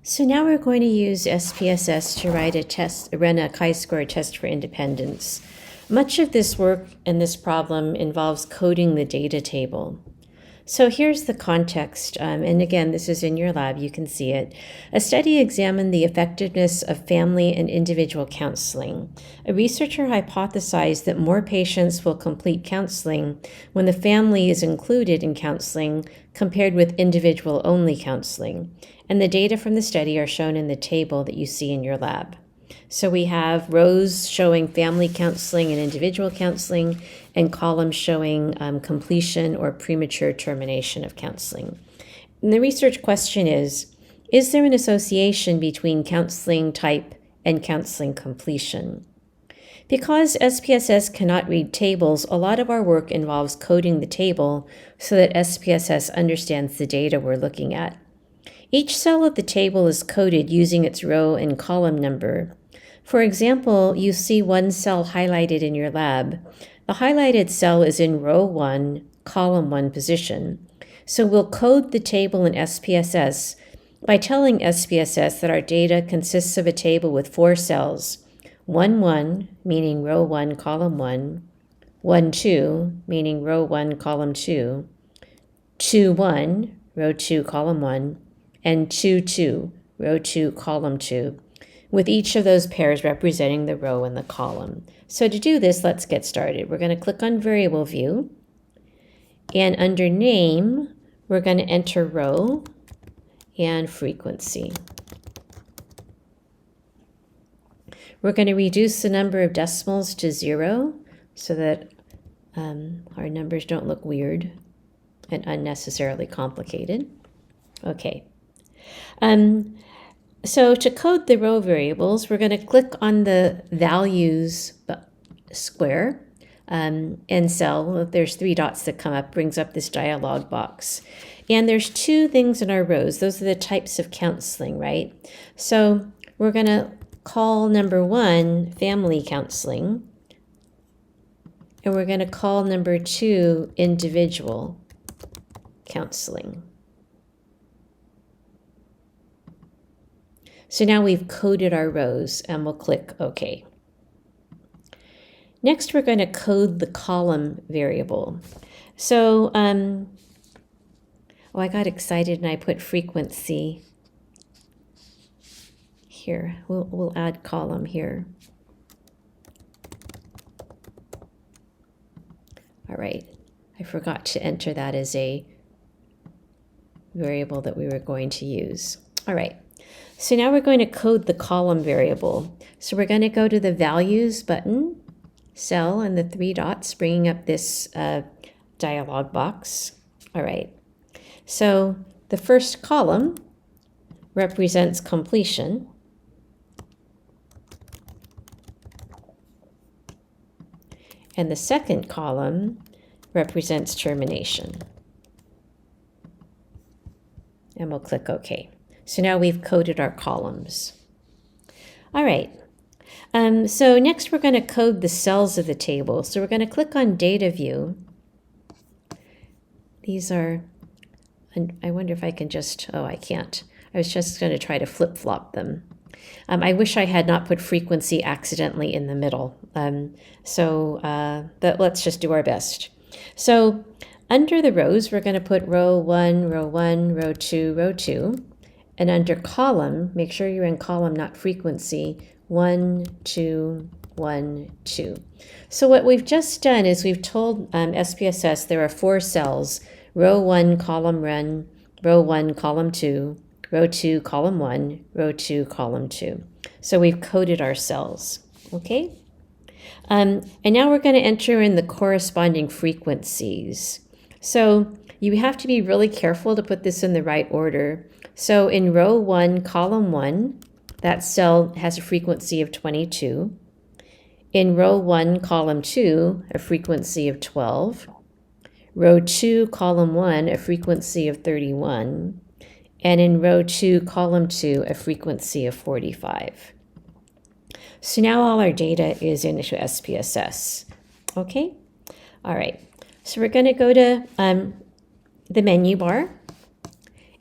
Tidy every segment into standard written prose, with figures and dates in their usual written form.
So now we're going to use SPSS to run a chi-square test for independence. Much of this work and this problem involves coding the data table. So here's the context, and again, this is in your lab, you can see it. A study examined the effectiveness of family and individual counseling. A researcher hypothesized that more patients will complete counseling when the family is included in counseling compared with individual-only counseling. And the data from the study are shown in the table that you see in your lab. So we have rows showing family counseling and individual counseling, and columns showing completion or premature termination of counseling. And the research question is there an association between counseling type and counseling completion? Because SPSS cannot read tables, a lot of our work involves coding the table so that SPSS understands the data we're looking at. Each cell of the table is coded using its row and column number. For example, you see one cell highlighted in your lab. The highlighted cell is in row 1, column 1 position. So we'll code the table in SPSS by telling SPSS that our data consists of a table with 4 cells. 1, 1, meaning row 1, column 1. 1, 2, meaning row 1, column 2. 2, 1, row 2, column 1. And 2, 2, row 2, column 2, with each of those pairs representing the row and the column. So to do this, let's get started. We're going to click on Variable View, and under Name, we're going to enter row and frequency. We're going to reduce the number of decimals to 0 so that our numbers don't look weird and unnecessarily complicated. Okay. So to code the row variables, we're going to click on the values square and cell. There's 3 dots that come up, brings up this dialog box. And there's 2 things in our rows. Those are the types of counseling, right? So we're going to call number 1 family counseling. And we're going to call number 2 individual counseling. So now we've coded our rows, and we'll click OK. Next, we're going to code the column variable. So, I got excited and I put frequency here. We'll add column here. All right, I forgot to enter that as a variable that we were going to use. All right. So now we're going to code the column variable. So we're going to go to the Values button, cell, and the 3 dots, bringing up this dialog box. All right. So the first column represents completion. And the second column represents termination. And we'll click OK. So now we've coded our columns. All right. So next we're going to code the cells of the table. So we're going to click on Data View. These are, and I wonder if I can just, I can't. I was just going to try to flip-flop them. I wish I had not put frequency accidentally in the middle. But let's just do our best. So under the rows, we're going to put row 1, row 1, row 2, row 2. And under column, make sure you're in column, not frequency, 1, 2, 1, 2. So what we've just done is we've told SPSS there are 4 cells, row 1, column 1, row 1, column 2, row 2, column 1, row 2, column 2. So we've coded our cells, okay? And now we're going to enter in the corresponding frequencies. So you have to be really careful to put this in the right order. So in row 1, column 1, that cell has a frequency of 22. In row 1, column 2, a frequency of 12. Row 2, column 1, a frequency of 31. And in row 2, column 2, a frequency of 45. So now all our data is into SPSS. Okay? All right. So we're going to go to the menu bar.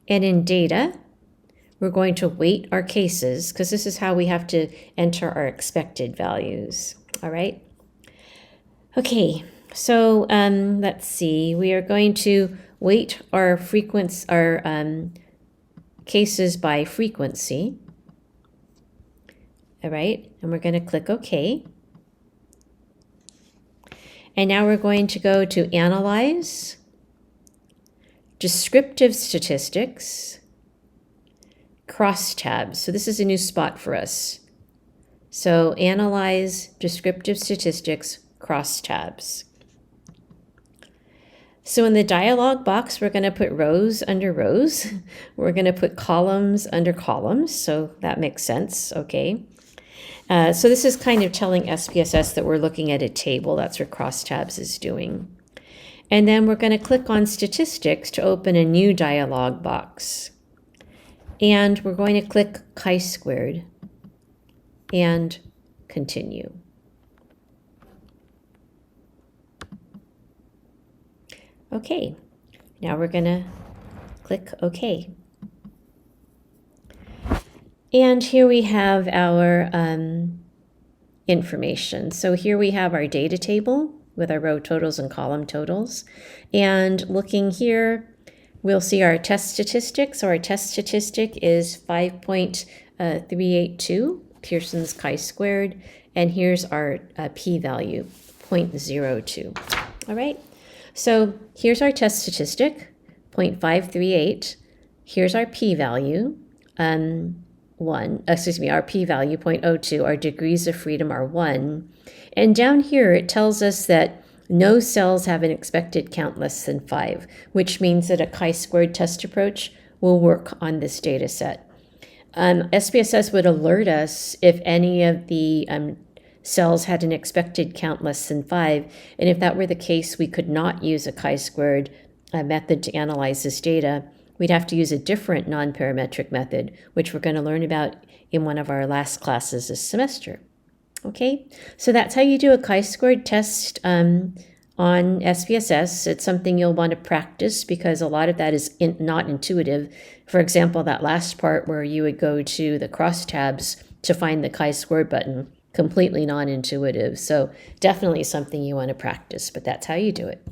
And in Data, we're going to weight our cases because this is how we have to enter our expected values. All right. Okay, so let's see. We are going to weight our cases by frequency. All right, and we're going to click OK. And now we're going to go to Analyze, Descriptive Statistics, Crosstabs. So this is a new spot for us. So Analyze, Descriptive Statistics, Crosstabs. So in the dialog box, we're going to put rows under rows. We're going to put columns under columns. So that makes sense. Okay. So this is kind of telling SPSS that we're looking at a table. That's what Crosstabs is doing. And then we're going to click on Statistics to open a new dialog box. And we're going to click chi-squared and continue. Okay, now we're going to click OK. And here we have our information. So here we have our data table with our row totals and column totals. And looking here, we'll see our test statistics. So our test statistic is 5.382, Pearson's chi-squared. And here's our p-value, 0.02. All right. So here's our test statistic, 0.538. Here's our p-value, our p-value, 0.02. Our degrees of freedom are 1. And down here, it tells us that no cells have an expected count less than 5, which means that a chi-squared test approach will work on this data set. SPSS would alert us if any of the cells had an expected count less than 5. And if that were the case, we could not use a chi-squared method to analyze this data. We'd have to use a different non-parametric method, which we're going to learn about in one of our last classes this semester. Okay, so that's how you do a chi-squared test on SPSS. It's something you'll want to practice because a lot of that is not intuitive. For example, that last part where you would go to the crosstabs to find the chi-squared button, completely non-intuitive. So definitely something you want to practice, but that's how you do it.